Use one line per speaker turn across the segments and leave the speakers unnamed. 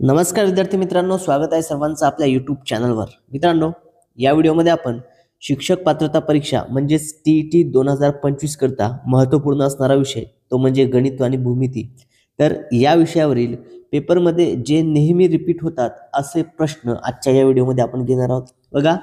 नमस्कार विद्यार्थी मित्रांनो, स्वागत आहे सर्वांचं आपल्या यूट्यूब चॅनलवर। मित्रांनो, या व्हिडिओमध्ये आपण शिक्षक पात्रता परीक्षा म्हणजेच TET 2025 करता महत्त्वपूर्ण असणारा विषय तो म्हणजे गणित आणि भूमिती। तर या विषयावरील पेपरमध्ये जे नेहमी रिपीट होतात असे प्रश्न आजच्या या व्हिडिओमध्ये आपण घेणार आहोत। बघा,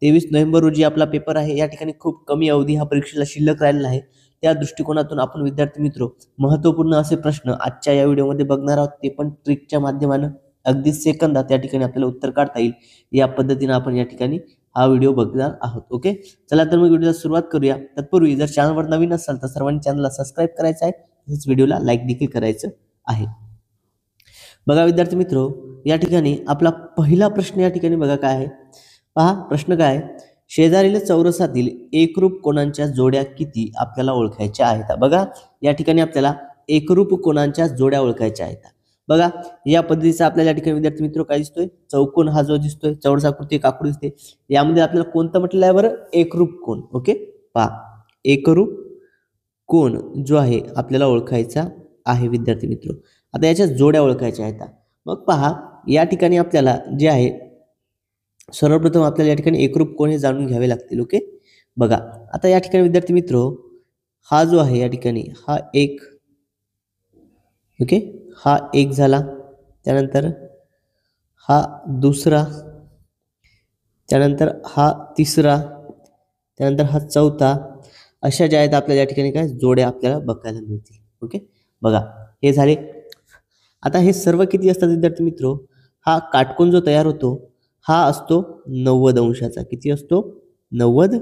23 नोव्हेंबर रोजी आपला पेपर आहे। या ठिकाणी खूप कमी अवधी हा परीक्षेला शिल्लक राहिलेला आहे। त्या दृष्टिकोनातून आपण विद्यार्थी मित्र महत्त्वपूर्ण असे प्रश्न आजच्या या व्हिडिओमध्ये बघणार आहोत, ते पण ट्रिकच्या माध्यमाने अगदी सेकंदात या ठिकाणी आपल्याला उत्तर काढता येईल या पद्धतीने आपण या ठिकाणी हा व्हिडिओ बघणार आहोत। ओके, चला तर मग व्हिडिओला सुरुवात करूया। तत्पूर्वी जर चॅनलवर नवीन असाल तर सर्वांनी चॅनलला सबस्क्राइब करायचं आहे, तसेच व्हिडिओला लाईक देखील करायचं आहे। बघा विद्यार्थी मित्र, या ठिकाणी आपला पहिला प्रश्न या ठिकाणी बघा काय आहे। पहा प्रश्न काय आहे, शेजारील चौरसातील एकरूप कोणांच्या जोड्या किती आपल्याला ओळखायच्या आहेत। बघा या ठिकाणी आपल्याला एकरूप कोणांच्या जोड्या ओळखायच्या आहेत। बघा या पद्धतीचा आपल्याला या ठिकाणी विद्यार्थी मित्र काय दिसतोय, चौकोन हा जो दिसतोय, चौरसाकृती एक आकृती दिसते, यामध्ये आपल्याला कोणतं म्हटलं आहे बरं, एकरूप कोण। ओके, पहा एकरूप कोण जो आहे आपल्याला ओळखायचा आहे विद्यार्थी मित्र। आता याच्या जोड्या ओळखायच्या आहेत। मग पहा या ठिकाणी आपल्याला जे आहे सर्वप्रथम आपल्याला या ठिकाणी एकरूप कोण हे जाणून घ्यावे लागतील। ओके, बघा आता या ठिकाणी विद्यार्थी मित्र हा जो आहे या ठिकाणी हा एक, ओके हा एक झाला, त्यानंतर हा दुसरा, त्यानंतर हा तिसरा, त्यानंतर हा चौथा, अशा ज्या आहेत आपल्याला या ठिकाणी काय जोड्या आपल्याला बघायला मिळतील। ओके, बघा हे झाले। आता हे सर्व किती असतात विद्यार्थी मित्र, हा काटकोन जो तयार होतो हा असतो 90 अंशाचा। किती असतो, 90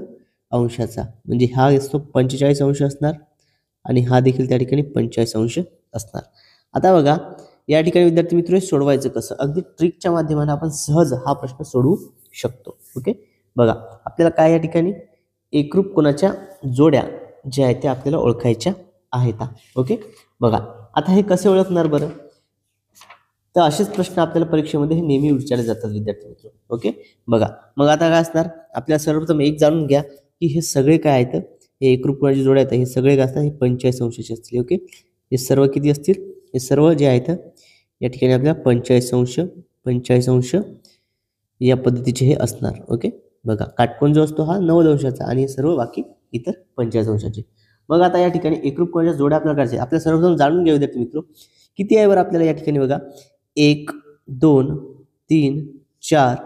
अंशाचा, म्हणजे हा असतो 45 अंश असणार आणि हा देखील त्या ठिकाणी 45 अंश असणार। आता बघा या ठिकाणी विद्यार्थी मित्र सोडवायचं कसं, अगदी ट्रिकच्या माध्यमाने आपण सहज हा प्रश्न सोडवू शकतो। ओके, बघा आपल्याला काय या ठिकाणी एकरूप कोणाच्या जोड्या ज्या आहेत त्या आपल्याला ओळखायच्या आहेत। ओके, बघा आता हे कसे ओळखणार बरं, तर असेच प्रश्न आपल्याला परीक्षेमध्ये नेहमी विचारले जातात विद्यार्थी मित्र। ओके, बघा मग आता काय असणार, आपल्याला सर्वप्रथम एक जाणून घ्या की हे सगळे काय आहेत, हे एकरूप कोणाची जोड्या आहेत, हे सगळे काय असतात, हे 45 अंशाचे असतील। ओके, हे सर्व किती असतील, हे सर्व जे आहेत या ठिकाणी आपल्याला 45 अंश या पद्धतीचे हे असणार। ओके, बघा काटकोन जो असतो हा 90 अंशाचा आणि हे सर्व बाकी इतर 45 अंशाचे। मग आता या ठिकाणी एकरूप कोणाच्या जोड्या आपल्याला काढायच्या, आपल्याला सर्वप्रथम जाणून घ्या विद्यार्थी मित्र किती आहे बरं आपल्याला या ठिकाणी। बघा 1 2 3 4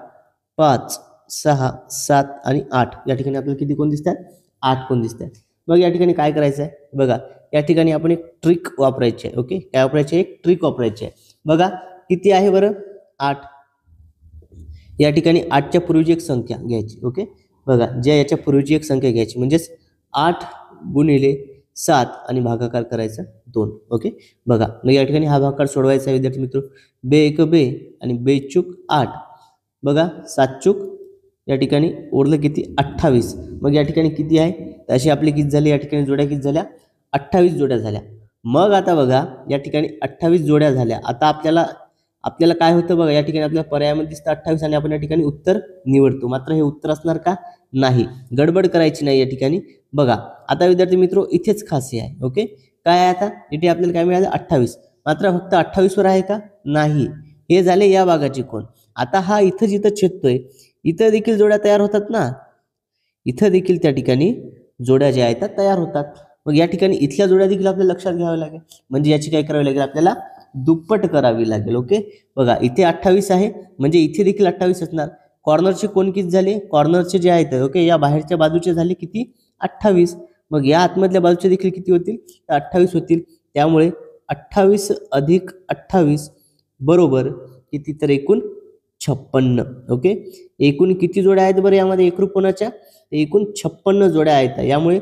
5 6 7 आणि 8 या ठिकाणी आपल्याला किती कोण दिसतात, 8 कोण दिसतात। मग या ठिकाणी काय करायचं आहे, बघा या ठिकाणी आपण एक ट्रिक वापरायची आहे। ओके, काय वापरायची, एक ट्रिक वापरायची आहे। बघा किती आहे बरं, 8। या ठिकाणी 8च्या पूर्वीची एक संख्या घ्यायची। ओके, बघा ज्या याच्या पूर्वीची एक संख्या घ्यायची, म्हणजेच 8 गुणिले 7 आणि भागाकार करायचा 2। ओके, बघा मग या ठिकाणी हा भागाकार सोडवायचा आहे विद्यार्थी मित्र, बे एक बे आणि बे चूक 8, बघा 7 चूक या ठिकाणी उरलं किती, 28। मग या ठिकाणी किती आहे, तर अशी आपली किती झाली, या ठिकाणी जोड्या किती झाल्या, 28 जोड्या झाल्या। मग आता बघा या ठिकाणी 28 जोड्या झाल्या। आता आपल्याला काय होतं बघा, या ठिकाणी आपल्याला पर्यायामध्ये दिसतं 28 आणि आपण या ठिकाणी उत्तर निवडतो, मात्र हे उत्तर असणार का, नाही, गडबड करायची नाही या ठिकाणी। बघा आता विद्यार्थी मित्र इथेच खासी आहे। ओके, काय आहे, आता इथे आपल्याला काय मिळालं, 28, मात्र फक्त 28 वर आहे का, नाही, हे झाले या भागाचे कोण। आता हा इथं जिथं छेदतोय इथं देखील जोड्या तयार होतात ना, इथं देखील त्या ठिकाणी जोड्या ज्या आहेत त्या तयार होतात। मग या ठिकाणी इथल्या जोड्या देखील आपल्याला लक्षात घ्याव्या लागेल, म्हणजे याची काय करावी लागेल, आपल्याला दुप्पट करावी लागेल। ओके, बघा इथे 28 आहे म्हणजे इथे देखील 28 असणार। कॉर्नरचे कोण किती झाले, कॉर्नरचे जे आहेत ओके या बाहेरच्या बाजूचे झाले किती, 28। मग या आतमधल्या बाजूचे देखील किती होतील, 28 होतील। त्यामुळे 28 अधिक 28 बरोबर किती, तर एकूण 56। ओके, एकूण किती जोड्या आहेत बरं यामध्ये एकरूप कोणाच्या, एकूण 56 जोड्या आहेत। यामुळे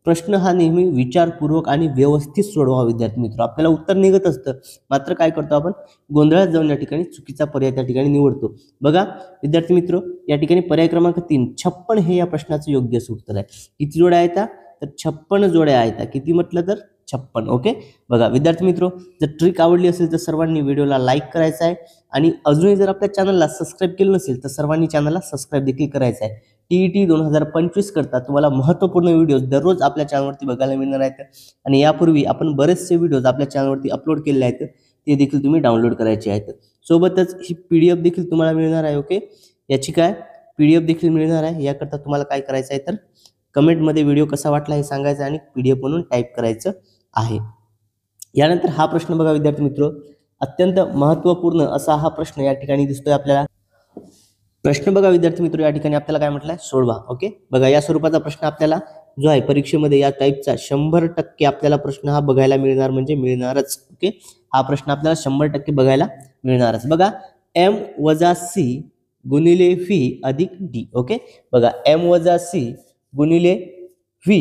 प्रश्न हा नेहमी विचारपूर्वक आणि व्यवस्थित सोडवा विद्यार्थी मित्र। आपल्याला उत्तर निघत असतं, मात्र काय करतो आपण, गोंधळात जाऊन या ठिकाणी चुकीचा पर्याय त्या ठिकाणी निवडतो। बघा विद्यार्थी मित्र या ठिकाणी पर्याय क्रमांक 3 56 हे या प्रश्नाचं योग्य उत्तर आहे। किती जोड्या आहेत, तर 56 जोड्या आहेत। किती म्हटलं तर 56। ओके, बघा विद्यार्थी मित्र जर ट्रिक आवडली असेल तर सर्वांनी व्हिडिओला लाईक करायचा आहे आणि अजूनही जर आपल्या चॅनलला सबस्क्राइब केलं नसेल तर सर्वांनी चॅनलला सबस्क्राइब देखील करायचं आहे। TET 2025 करता तुम्हाला महत्त्वपूर्ण व्हिडिओज दररोज आपल्या चॅनलवरती बघायला मिळणार आहेत आणि यापूर्वी आपण बरेचसे व्हिडिओज आपल्या चॅनलवरती अपलोड केलेले आहेत, ते देखील तुम्ही डाउनलोड करायचे आहेत। सोबतच ही PDF देखील तुम्हाला मिळणार आहे. ओके, याची काय PDF देखील मिळणार आहे. याकरता तुम्हाला काय करायचं आहे तर कमेंटमध्ये व्हिडिओ कसा वाटला हे सांगायचं आणि PDF म्हणून टाईप करायचं आहे. यानंतर हा प्रश्न बघा विद्यार्थी मित्र, अत्यंत महत्त्वपूर्ण असा हा प्रश्न या ठिकाणी दिसतोय आपल्याला. प्रश्न बघा विद्यार्थी मित्र, या ठिकाणी आपल्याला काय म्हटलंय सोडवा. ओके, बघा या स्वरूपाचा प्रश्न आपल्याला जो आहे परीक्षेमध्ये या टाईपचा 100% आपल्याला प्रश्न हा बघायला मिळणार म्हणजे मिळणारच. ओके, हा प्रश्न आपल्याला 100% बघायला मिळणारच. बघा M वजा C गुणिले V अधिक D. ओके, बघा M वजा C गुणिले V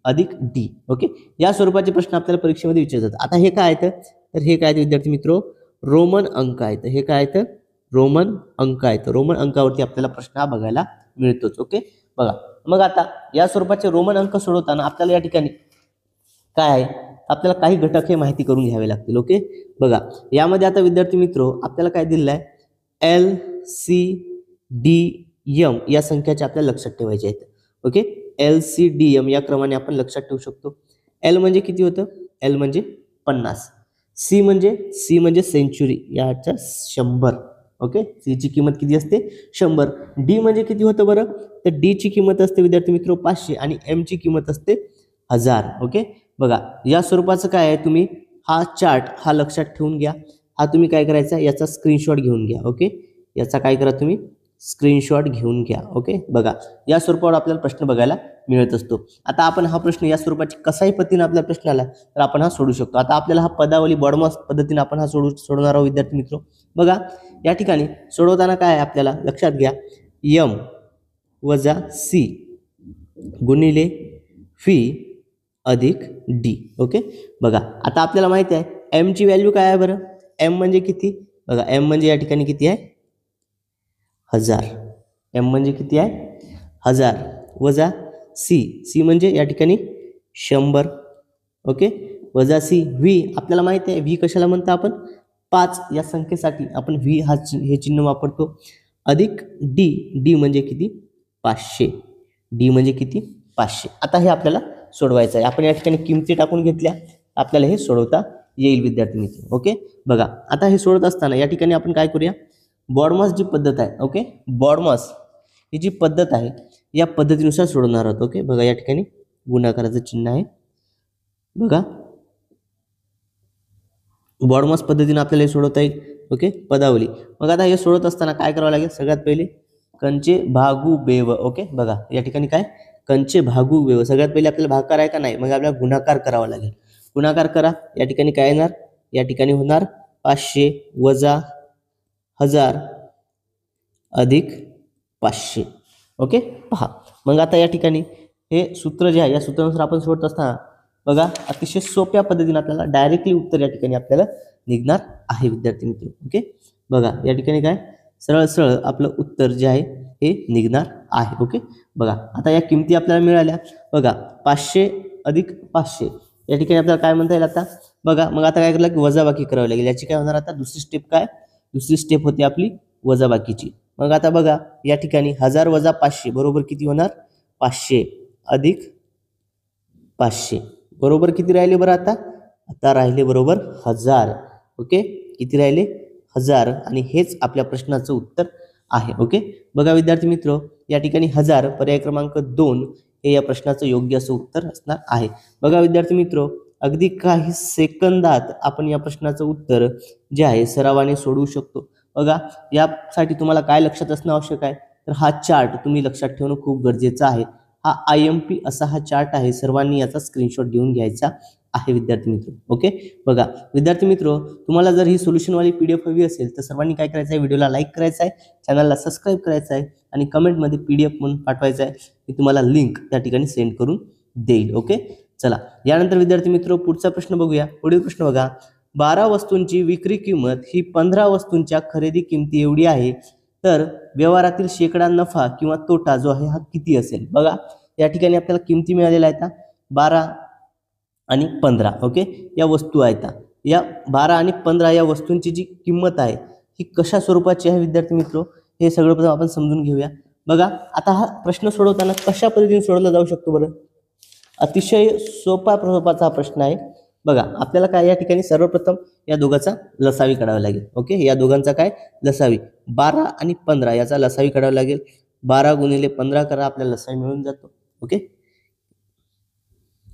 अधिक D. ओके, या स्वरूपाचे प्रश्न आपल्याला परीक्षेमध्ये विचारतात. आता हे काय आहे तर हे काय विद्यार्थी मित्र, रोमन अंक आहेत. हे काय आहे रोमन अंक आहेत. रोमन अंकावरती आपल्याला प्रश्न हा बघायला मिळतोच. ओके, बघा मग आता या स्वरूपाचे रोमन अंक सोडवताना आपल्याला या ठिकाणी काय आहे, आपल्याला काही घटक हे माहिती करून घ्यावे लागतील. ओके, बघा यामध्ये आता विद्यार्थी मित्र आपल्याला काय दिलेलं आहे, L C D M या संख्याचे आपल्याला लक्षात ठेवायचे आहेत. Okay, L C D M या क्रमाने आपण लक्षात ठेवू शकतो. L म्हणजे किती होतं, L म्हणजे 50. C म्हणजे सेंचुरी, याच्या 100. ओके, C ची किंमत किती असते 100. D म्हणजे किती होतं बरं, तर D ची किंमत असते विद्यार्थी मित्र 500 आणि M ची किंमत असते 1000. ओके, बघा या स्वरूपाचं काय आहे, तुम्ही हा चार्ट हा लक्षात ठेवून घ्या. हा तुम्ही काय करायचा, याचा स्क्रीनशॉट घेऊन घ्या. ओके, याचा काय करा तुम्ही स्क्रीनशॉट घेऊन घ्या. ओके, बघा या स्वरूपावर आपल्याला प्रश्न बघायला मिळत असतो. आता आपण हा प्रश्न या स्वरूपाची कसाही पद्धतीने आपल्या प्रश्न आला तर आपण हा सोडू शकतो. आता आपल्याला हा पदावली बॉडमॉस पद्धतीने आपण हा सोडवणार आहोत विद्यार्थी मित्र. बघा या ठिकाणी सोडवताना काय आहे आपल्याला लक्षात घ्या, M वजा C गुणिले V अधिक D. ओके, बघा आता आपल्याला माहिती आहे M ची व्हॅल्यू काय आहे बरं, M म्हणजे किती, बघा M म्हणजे या ठिकाणी किती आहे 1000. M म्हणजे किती आहे 1000 वजा C म्हणजे या ठिकाणी 100. ओके, वजा C. V आपल्याला माहिती आहे V कशाला म्हणतो आपण, 5 या संख्येसाठी आपण V हे चिन्ह वापरतो. अधिक D म्हणजे किती 500. D म्हणजे किती 500. आता हे आपल्याला सोडवायचं आहे. आपण या ठिकाणी किमती टाकून घेतल्या, आपल्याला हे सोडवता येईल विद्यार्थी मित्र. ओके, बघा आता हे सोडत असताना या ठिकाणी आपण काय करूया, बॉडमॉस जी पद्धत आहे, ओके बॉडमॉस ही जी पद्धत आहे या पद्धतीनुसार सोडवणार आहोत. ओके, बघा या ठिकाणी गुणाकाराचं चिन्ह आहे. बघा बॉडमॉस पद्धतीने आपल्याला हे सोडवता येईल. ओके, पदावली. मग आता हे सोडत असताना काय करावं लागेल, सगळ्यात पहिले कंचे भागू बेव. ओके, बघा या ठिकाणी काय कंचे भागू बेव, सगळ्यात पहिले आपल्याला भागाकार आहे का नाही, मग आपल्याला गुणाकार करावा लागेल. गुणाकार करा, या ठिकाणी काय येणार, या ठिकाणी होणार 500 वजा 1000 अधिक 500. ओके, पहा मग आता या ठिकाणी हे सूत्र जे आहे या सूत्रानुसार आपण सोडत असताना बघा अतिशय सोप्या पद्धतीने आपल्याला डायरेक्टली उत्तर या ठिकाणी आपल्याला निघणार आहे विद्यार्थी मित्र. ओके, बघा या ठिकाणी काय सरळ सरळ आपलं उत्तर जे आहे हे निघणार आहे. ओके, बघा आता या किमती आपल्याला मिळाल्या. बघा 500 अधिक 500 या ठिकाणी आपल्याला काय म्हणता येईल आता, बघा मग आता काय करायला की वजाबाकी करावी लागेल. याची काय होणार आता दुसरी स्टेप, काय दुसरी स्टेप होती आपली वजाबाकीची. मग आता बघा या ठिकाणी 1000 वजा 500 बरोबर किती होणार, 500 अधिक 500 बरोबर किती राहिले बरं, आता राहिले बरोबर 1000. ओके, किती राहिले 1000 आणि हेच आपल्या प्रश्नाचं उत्तर आहे. ओके, बघा विद्यार्थी मित्र या ठिकाणी 1000 पर्याय क्रमांक 2 हे या प्रश्नाचं योग्य असं उत्तर असणार आहे. बघा विद्यार्थी मित्र अगदी काही सेकंदात आपण या प्रश्नाचं उत्तर जे आहे सरावाने सोडवू शकतो. बघा यासाठी तुम्हाला काय लक्षात असणं आवश्यक आहे, तर हा चार्ट तुम्ही लक्षात ठेवणं खूप गरजेचं आहे. हा IMP असा हा चार्ट आहे, सर्वांनी याचा स्क्रीनशॉट घेऊन घ्यायचा आहे विद्यार्थी मित्र. ओके, बघा विद्यार्थी मित्र तुम्हाला जर ही सोल्युशनवाली PDF हवी असेल तर सर्वांनी काय करायचं आहे, व्हिडिओला लाईक करायचं आहे, चॅनलला सबस्क्राईब करायचं आहे आणि कमेंटमध्ये PDF म्हणून पाठवायचं आहे. मी तुम्हाला लिंक त्या ठिकाणी सेंड करून देईल. ओके, चला यानंतर विद्यार्थी मित्र पुढचा प्रश्न बघूया. पुढील प्रश्न बघा, 12 वस्तूंची विक्री किंमत ही 15 वस्तूंच्या खरेदी किमती एवढी आहे, तर व्यवहारातील शेकडा नफा किंवा तोटा जो आहे हा किती असेल. बघा या ठिकाणी आपल्याला किमती मिळालेल्या आहेत 12 आणि 15. ओके, या वस्तू आहेत. या 12 आणि 15 या वस्तूंची जी किंमत आहे ही कशा स्वरूपाची आहे विद्यार्थी मित्र, हे सगळं प्रथम आपण समजून घेऊया. बघा आता हा प्रश्न सोडवताना कशा पद्धतीने सोडवला जाऊ शकतो बरं, अतिशय सोपा स्वरूपाचा हा प्रश्न आहे. बघा आपल्याला काय या ठिकाणी सर्वप्रथम या दोघांचा लसावी काढावा लागेल. ओके, या दोघांचा काय लसावी 12 आणि 15 याचा लसावी काढावा लागेल. 12 गुणिले 15 करा, आपल्याला लसावी मिळून जातो. ओके,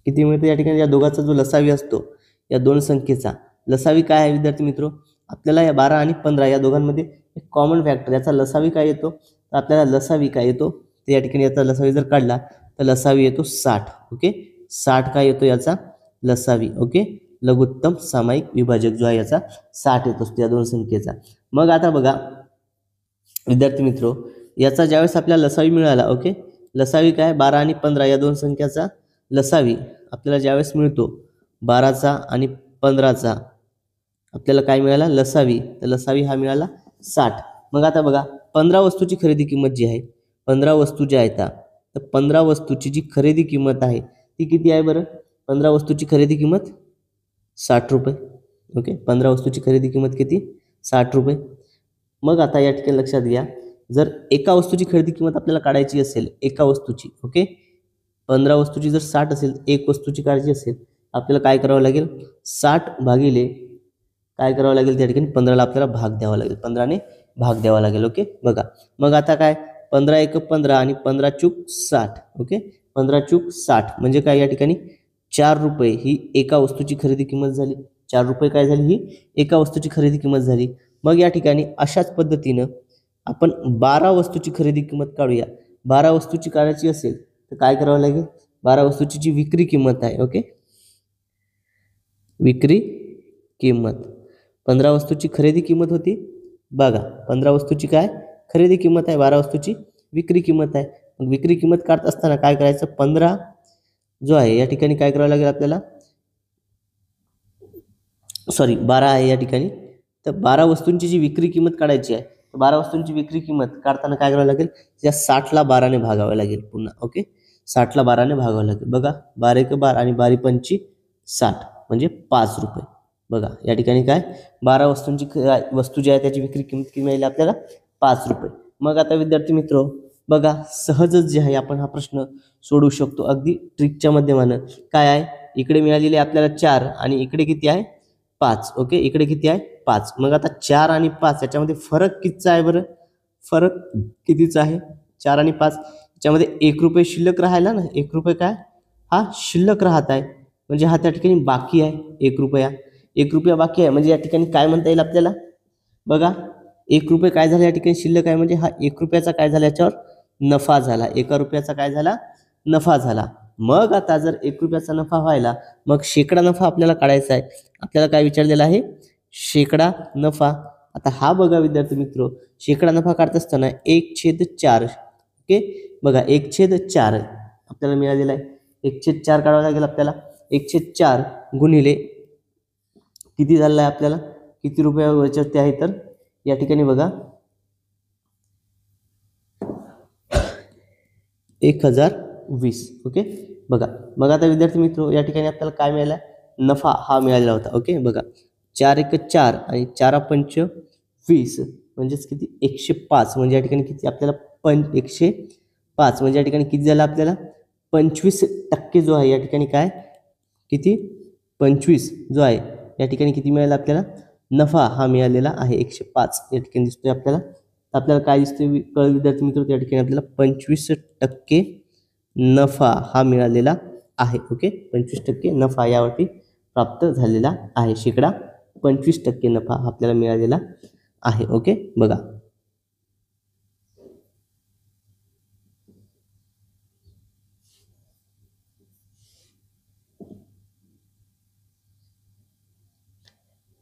किती मिळतं या ठिकाणी? या दोघांचा जो लसावी असतो या दोन संख्येचा लसावी काय आहे विद्यार्थी मित्रो? आपल्याला या 12 आणि 15 या दोघांमध्ये एक कॉमन फॅक्टर याचा लसावी काय येतो, तर आपल्याला लसावी काय येतो ते या ठिकाणी याचा लसावी जर काढला तर लसावी येतो 60. ओके, 60 काय येतो याचा लसावी. ओके, लघुत्तम सामायिक विभाजक जो आहे याचा 60 येत असतो या दोन संख्येचा. मग आता बघा विद्यार्थी मित्रो, याचा ज्यावेळेस आपल्याला लसावी मिळाला, ओके, लसावी काय 12 आणि 15 या दोन संख्याचा लसावी आपल्याला ज्यावेळेस मिळतो 12चा आणि 15चा आपल्याला काय मिळाला लसावी, तर लसावी हा मिळाला 60. मग आता बघा 15 वस्तूची खरेदी किंमत जी आहे, 15 वस्तू ज्या आहेत तर 15 वस्तूची जी खरेदी किंमत आहे ती किती आहे बरं? 15 वस्तूची खरेदी किंमत 60 रुपये. ओके, 15 वस्तूची खरेदी किंमत किती? 60 रुपये. मग आता या ठिकाणी लक्षात घ्या, जर एका वस्तूची खरेदी किंमत आपल्याला काढायची असेल एका वस्तूची, ओके, 15 वस्तूची जर 60 असेल, एक वस्तूची काढायची असेल, आपल्याला काय करावं लागेल 60 भागिले काय करावं लागेल त्या ठिकाणी 15ला आपल्याला भाग द्यावा लागेल, 15ने भाग द्यावा लागेल. ओके, बघा मग आता काय 15 एक 15 आणि 15 चूक 60. ओके, 15 चूक 60 म्हणजे काय या ठिकाणी 4 रुपये ही एका वस्तूची खरेदी किंमत झाली. 4 रुपये काय झाली? ही एका वस्तूची खरेदी किंमत झाली. मग या ठिकाणी अशाच पद्धतीनं आपण 12 वस्तूची खरेदी किंमत काढूया. 12 वस्तूची काढायची असेल तर काय करावं लागेल? 12 वस्तूची जी विक्री किंमत आहे, ओके, विक्री किंमत 15 वस्तूची खरेदी किंमत होती. बघा 15 वस्तूची काय खरेदी किंमत आहे, 12 वस्तूची विक्री किंमत आहे. मग विक्री किंमत काढत असताना काय करायचं 15 जो आहे या ठिकाणी काय करावं लागेल आपल्याला, सॉरी 12 आहे या ठिकाणी, तर 12 वस्तूंची जी विक्री किंमत काढायची आहे, तर 12 वस्तूंची विक्री किंमत काढताना काय करावं लागेल, या 60ला 12ने भागावं लागेल पुन्हा. ओके, 60ला 12ने भागावं लागेल. बघा 12 एक 12 आणि 12 पंची 60 म्हणजे 5 रुपये. बघा या ठिकाणी काय 12 वस्तूंची वस्तू जी आहे त्याची विक्री किंमत किती मिळाली आपल्याला 5 रुपये. मग आता विद्यार्थी मित्र बघा सहजच जे आहे आपण हा प्रश्न सोडवू शकतो अगदी ट्रिकच्या माध्यमानं. काय आहे इकडे मिळालेले आपल्याला 4 आणि इकडे किती आहे 5. ओके, इकडे किती आहे 5. मग आता 4 आणि 5 याच्यामध्ये फरक कितीचा आहे बरं? फरक कितीचा आहे 4 आणि 5 याच्यामध्ये 1 रुपये शिल्लक राहिला ना, 1 रुपये काय हा शिल्लक राहत आहे म्हणजे हा त्या ठिकाणी बाकी आहे 1 रुपया. 1 रुपया बाकी आहे म्हणजे या ठिकाणी काय म्हणता येईल आपल्याला, बघा 1 रुपये काय झाला या ठिकाणी शिल्लक आहे म्हणजे हा 1 रुपयाचा काय झाला याच्यावर नफा झाला, 1 रुपयाचा काय झाला नफा झाला. मग आता जर 1 रुपयाचा नफा व्हायला मग शेकडा नफा आपल्याला काढायचा आहे. आपल्याला काय विचारलेलं आहे शेकडा नफा. आता हा बघा विद्यार्थी मित्र शेकडा नफा काढत असताना 1/4. ओके, बघा 1/4 आपल्याला मिळालेला आहे. 1/4 काढावा लागेल आपल्याला. 1/4 गुणिले किती झालेला आहे आपल्याला किती रुपयावरती आहे तर या ठिकाणी बघा 1020. ओके, बघा मग आता विद्यार्थी मित्र या ठिकाणी आपल्याला काय मिळाला नफा हा मिळालेला होता. ओके, बघा 4 एक 4 आणि 4 पंच 20 म्हणजेच किती 105 म्हणजे या ठिकाणी किती आपल्याला 105 म्हणजे या ठिकाणी किती झालं आपल्याला 25% जो आहे या ठिकाणी काय किती 25 जो आहे या ठिकाणी किती मिळाला आपल्याला नफा हा मिळालेला आहे 105 या ठिकाणी दिसतोय आपल्याला. आपल्याला काय दिसतोय कळ विद्यार्थी मित्र त्या ठिकाणी आपल्याला 25% नफा हा मिळालेला आहे. ओके, 25% नफा यावरती प्राप्त झालेला आहे. शेकडा 25% नफा आपल्याला मिळालेला आहे. ओके, बघा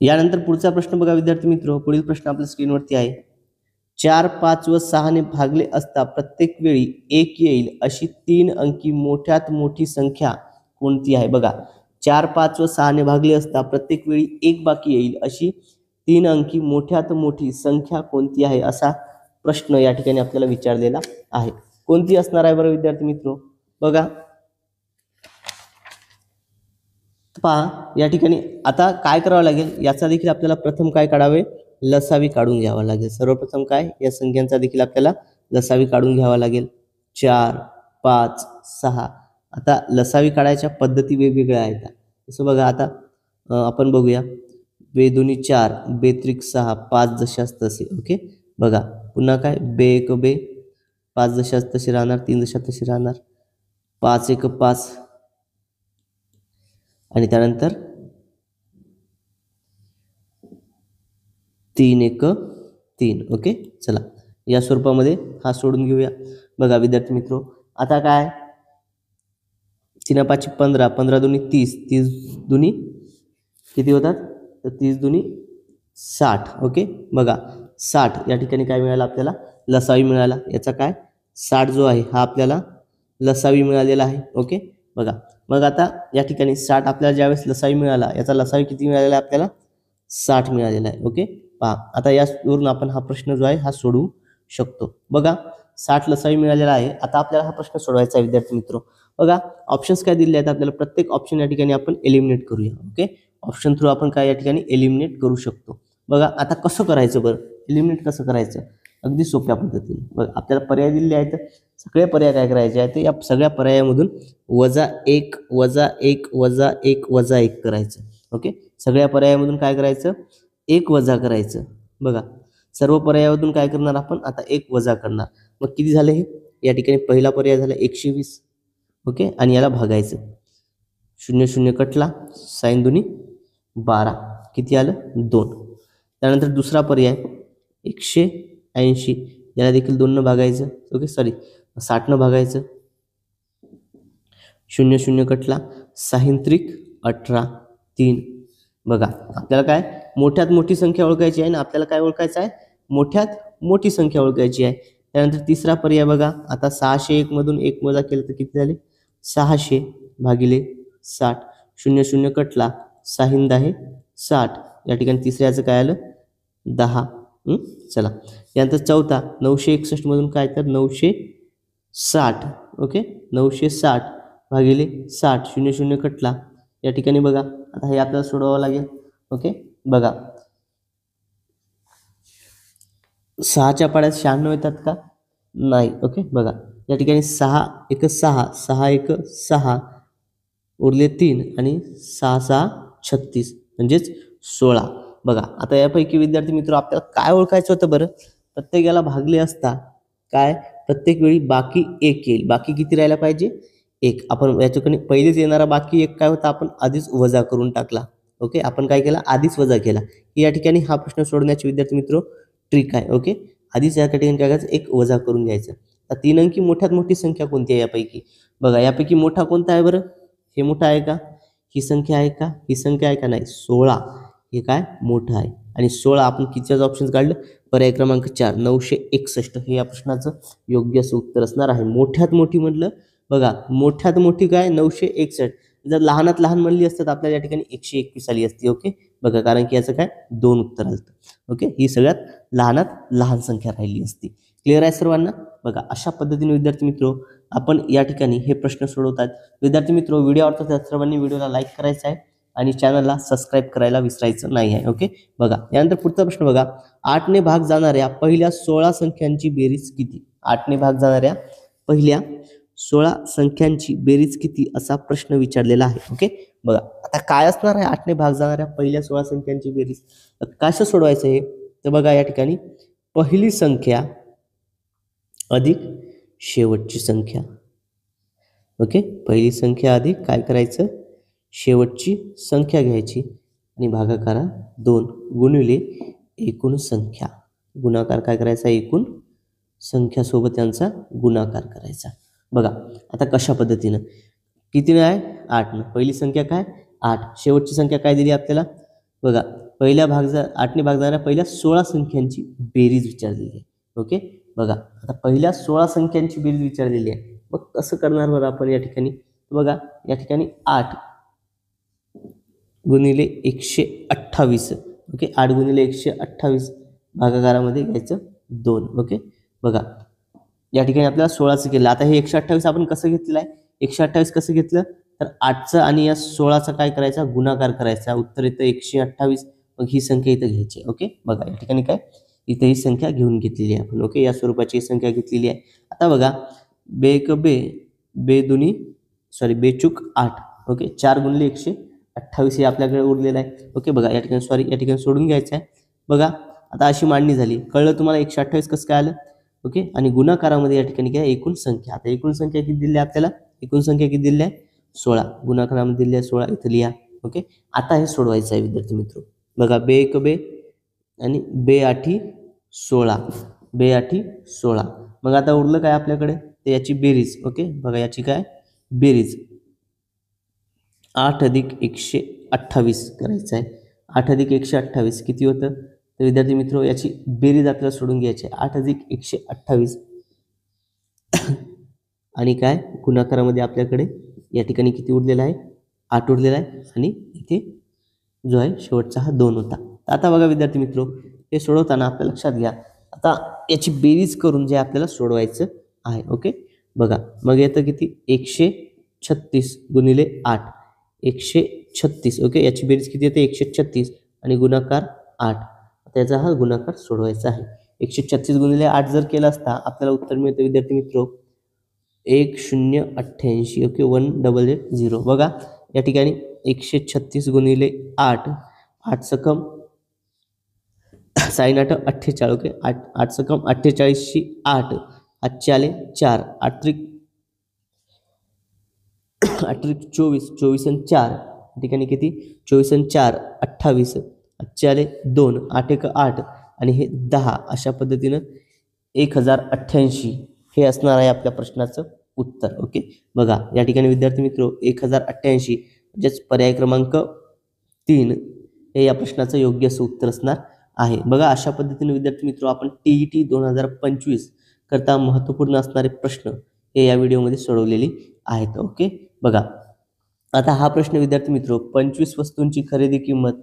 यानंतर पुढचा प्रश्न बघा विद्यार्थी मित्र. पुढील प्रश्न आपल्या स्क्रीनवरती आहे. 4, 5 व 6 ने भागले असता प्रत्येक वेळी 1 येईल अशी 3 अंकी मोठ्यात मोठी संख्या कोणती आहे? बघा 4, 5 व 6 ने भागले असता प्रत्येक वेळी 1 बाकी येईल अशी 3 अंकी मोठ्यात मोठी संख्या कोणती आहे असा प्रश्न या ठिकाणी आपल्याला विचारलेला आहे. कोणती असणार आहे बरं विद्यार्थी मित्र? बघा पहा या ठिकाणी आता काय करावं लागेल याचा देखील आपल्याला प्रथम काय काढावे लसावी काढून घ्यावा लागेल. सर्वप्रथम काय या संख्यांचा देखील आपल्याला लसावी काढून घ्यावा लागेल. 4, 5, 6 आता लसावी काढायच्या पद्धती वेगवेगळ्या आहेत. जसं बघा आता आपण बघूया. बे दोन्ही 4, बे त्रिक 6, 5 जशास तसे. ओके, बघा पुन्हा काय, बे एक बे, 5 जशास तसे राहणार, 3 जशास तसे राहणार, 5 एक 5 आणि त्यानंतर 3 एक 3. ओके, चला या स्वरूपामध्ये हा सोडून घेऊया. बघा विद्यार्थी मित्रो, आता काय, 3 5 15, 15 दुनी 30, 30 दुनी किती होतात, तर 30 दुनी 60. ओके, बघा 60 या ठिकाणी काय मिळालं आपल्याला, लसावी मिळाला. याचा काय 60 जो आहे हा आपल्याला लसावी मिळालेला आहे. ओके, बघा मग आता या ठिकाणी 60 आपल्याला ज्यावेळेस लसावी मिळाला, याचा लसावी किती मिळालेला आहे आपल्याला, 60 मिळालेला आहे. ओके, पहा आता यावरून आपण हा प्रश्न जो आहे हा सोडवू शकतो. बघा 60 लसावी मिळालेला आहे. आता आपल्याला हा प्रश्न सोडवायचा आहे विद्यार्थी मित्रो. बघा ऑप्शन्स काय दिलेले आहेत आपल्याला, प्रत्येक ऑप्शन या ठिकाणी आपण एलिमिनेट करूया. ओके, ऑप्शन थ्रू आपण काय या ठिकाणी एलिमिनेट करू शकतो. बघा आता कसं करायचं, बरं एलिमिनेट कसं करायचं, अगदी सोप्या पद्धतीने. बघा आपल्याला पर्याय दिलेले आहेत, सगळे पर्याय काय करायचे आहेत, या सगळ्या पर्यायामधून -1 -1 -1 -1 करायचं. ओके, सगळ्या पर्यायामधून काय करायचं, 1 वजा करायचं. बघा सर्व पर्यायामधून काय करणार आपण, आता 1 वजा करणार. मग किती झाले हे, या ठिकाणी पहिला पर्याय झाला 120. ओके, आणि याला भागायचं, 0 0 कटला, साइन दुनी 12, किती आलं 2. त्यानंतर दुसरा पर्याय 180, याला देखील 2 न भागायचं. ओके, सॉरी 60 न भागायचं, 0 0 कटला, साइन त्रिक 18, 3. बघा आपल्याला काय मोठ्यात मोठी संख्या ओळखायची आहे ना, आपल्याला काय ओळखायचं आहे, मोठ्यात मोठी संख्या ओळखायची आहे. त्यानंतर तिसरा पर्याय बघा, आता 601 मधून 1 वजा केलं तर किती झाले, 600 भागिले 60, 0 0 कटला, 6 10 60. या ठिकाणी तिसऱ्याचं काय आलं 10. चला यानंतर चौथा 961 मधून काय तर 960. ओके, 960 भागिले 60, 0 0 कटला. या ठिकाणी बघा आता हे आपल्याला सोडवावं लागेल. ओके, बघा 6च्या पाड्यात 96 येतात का, नाही. ओके, बघा या ठिकाणी 6 1 6, 6 1 6, उरले 3 आणि 6 6 36 म्हणजेच 16. बघा आता यापैकी विद्यार्थी मित्र आपल्याला काय ओळखायचं होतं, बरं प्रत्येकाला भागले असता काय, प्रत्येक वेळी बाकी 1 येईल. बाकी किती राहायला पाहिजे, 1. आपण याच्याकडे पहिलेच येणारा बाकी 1 काय होता, आपण आधीच वजा करून टाकला. ओके, आपण काय केला, आधीच वजा केला. या ठिकाणी हा प्रश्न सोडवण्याचे विद्यार्थी मित्र ट्रिक आहे. ओके, आधीच या ठिकाणी काय करायचं, 1 वजा करून घ्यायचं. आता 3 अंकी मोठ्यात मोठी संख्या कोणती आहे यापैकी, बघा यापैकी मोठा कोणता आहे, बरं हे मोठा आहे का, ही संख्या आहे का, ही संख्या आहे का, नाही. 16 हे काय मोठं आहे. आणि 16 आपण कितीच ऑप्शन काढलं, पर्याय क्रमांक 4 961 हे या प्रश्नाचं योग्य असं उत्तर असणार आहे. मोठ्यात मोठी म्हटलं, बघा मोठ्यात मोठी काय 961. जर लहानात लहान म्हणली असतात आपल्याला या ठिकाणी 121 आली असती. ओके, बघा कारण की याचं काय 2 उत्तर आलं. ओके, ही सगळ्यात लहानात लहान संख्या राहिली असती. क्लिअर आहे सर्वांना. बघा अशा पद्धतीने विद्यार्थी मित्र आपण या ठिकाणी हे प्रश्न सोडवतात. विद्यार्थी मित्र व्हिडिओ आवडतो त्या सर्वांनी व्हिडिओला लाईक करायचा आहे आणि चॅनलला सबस्क्राईब करायला विसरायचं नाही आहे. ओके, बघा यानंतर पुढचा प्रश्न बघा, 8 ने भाग जाणाऱ्या पहिल्या 16 संख्यांची बेरीज किती. 8 ने भाग जाणाऱ्या पहिल्या 16 संख्यांची बेरीज किती असा प्रश्न विचारलेला आहे. ओके, बघा आता काय असणार आहे 8 ने भाग जाणाऱ्या पहिल्या 16 संख्यांची बेरीज, कसं सोडवायचं हे, तर बघा या ठिकाणी पहिली संख्या अधिक शेवटची संख्या. ओके, पहिली संख्या अधिक काय करायचं, शेवटची संख्या घ्यायची आणि भागाकारा 2 गुणिले एकूण संख्या. गुणाकार काय करायचा, एकूण संख्यासोबत यांचा गुणाकार करायचा. बघा आता कशा पद्धतीनं, किती आहे 8 न, पहिली संख्या काय 8, शेवटची संख्या काय दिली आपल्याला, बघा पहिल्या 8 ने भाग जाणाऱ्या पहिल्या 16 संख्यांची बेरीज विचारलेली आहे. ओके, बघा आता पहिल्या 16 संख्यांची बेरीज विचारलेली आहे. मग कसं करणार बरं आपण या ठिकाणी, बघा या ठिकाणी 8 गुणिले 128. ओके, 8 गुणिले 128 भागाकारामध्ये घ्यायचं 2. ओके, बघा या ठिकाणी आपल्याला 16चं केलं. आता हे 128 आपण कसं घेतलेलं आहे, 128 कसं घेतलं, तर 8चं आणि या 16चा काय करायचा, गुणाकार करायचा. उत्तर येतं 128. मग ही संख्या इथं घ्यायची. ओके, बघा या ठिकाणी काय इथे ही संख्या घेऊन घेतलेली आहे आपण. ओके, या स्वरूपाची संख्या घेतलेली आहे. आता बघा बे एक बे, बे दुनी सॉरी बे चूक 8. ओके, 4 गुणिले 28 हे आपल्याकडे उरलेलं आहे. ओके बघा या ठिकाणी सॉरी या ठिकाणी सोडून घ्यायचं आहे. बघा आता अशी मांडणी झाली. कळलं तुम्हाला 128 कसं काय आलं. ओके आणि गुणाकारामध्ये या ठिकाणी काय एकूण संख्या. आता एकूण संख्या किती दिली आहे आपल्याला. एकूण संख्या किती दिली आहे 16. गुणाकारामध्ये दिली आहे 16 इथं लिहा. ओके आता हे सोडवायचं आहे विद्यार्थी मित्र. बघा बे एक बे आणि बे आठी 16 बे आठी 16. मग आता उरलं काय आपल्याकडे तर याची बेरीज. ओके बघा याची काय बेरीज 8 अधिक 128 करायचं आहे. 8 अधिक 128 किती होतं तर विद्यार्थी मित्र याची बेरीज आपल्याला सोडून घ्यायची आहे. 8 अधिक 128 आणि काय गुणाकारामध्ये आपल्याकडे या ठिकाणी किती उरलेला आहे 8 उरलेला आहे आणि इथे जो आहे शेवटचा हा 2 होता. आता बघा विद्यार्थी मित्र हे सोडवताना आपल्या लक्षात घ्या आता याची बेरीज करून जे आपल्याला सोडवायचं आहे. ओके बघा मग येतं किती 136 गुणिले 8 136. ओके याची बेरीज किती येते 136 आणि गुणाकार 8. त्याचा हा गुणाकार सोडवायचा आहे. 136 गुणिले 8 जर केला असता आपल्याला उत्तर मिळतं विद्यार्थी मित्र 1088. ओके 1880. बघा या ठिकाणी 136 गुणिले 8 8 सकम 8 48. ओके 8 सकम 48शी 8 8 आले 4 8 24 24 आणि 4 या ठिकाणी किती 24 आणि 4 28 8 आले 2 8 1 8 आणि हे 10 अशा पद्धतीनं 1088 हे असणार आहे आपल्या प्रश्नाचं उत्तर. ओके बघा या ठिकाणी विद्यार्थी मित्र 1088 म्हणजेच पर्याय क्रमांक 3 हे या प्रश्नाचं योग्य असं उत्तर असणार आहे. बघा अशा पद्धतीने विद्यार्थी मित्र आपण TET 2025 करता महत्त्वपूर्ण असणारे प्रश्न हे या व्हिडिओमध्ये सोडवलेले आहेत. ओके बघा आता हा प्रश्न विद्यार्थी मित्र 25 वस्तूंची खरेदी किंमत.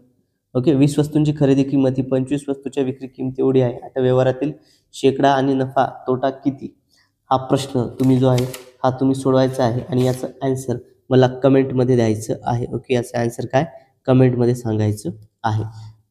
ओके 20 वस्तूंची खरेदी किंमत ही 25 वस्तूच्या विक्री किंमती एवढी आहे. आता व्यवहारातील शेकडा आणि नफा तोटा किती हा प्रश्न तुम्ही जो आहे हा तुम्ही सोडवायचा आहे आणि याचं आन्सर मला कमेंटमध्ये द्यायचं आहे. ओके याचं आन्सर काय कमेंटमध्ये सांगायचं आहे.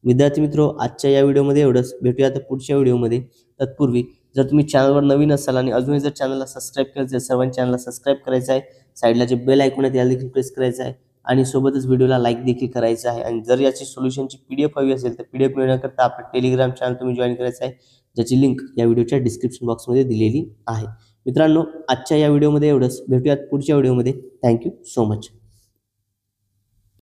विद्यार्थी मित्रो आजच्या या व्हिडिओमध्ये एवढंच. भेटूया आता पुढच्या व्हिडिओमध्ये. तत्पूर्वी जर तुम्ही चॅनलवर नवीन असाल आणि अजूनही जर चॅनलला सबस्क्राईब करायचं आहे सर्वांनी चॅनलला सबस्क्राईब करायचं आहे. साईडला जे बेल आयकॉन आहे त्याला देखील प्रेस करायचं आहे आणि सोबतच व्हिडिओला लाईक देखील करायचं आहे. आणि जर याची सोल्युशनची PDF हवी असेल तर PDF मिळवण्याकरता आपलं टेलिग्राम चॅनल तुम्ही जॉईन करायचं आहे ज्याची लिंक या व्हिडिओच्या डिस्क्रिप्शन बॉक्समध्ये दिलेली आहे. मित्रांनो आजच्या या व्हिडिओमध्ये एवढंच. भेटूयात पुढच्या व्हिडिओमध्ये. Thank you so much.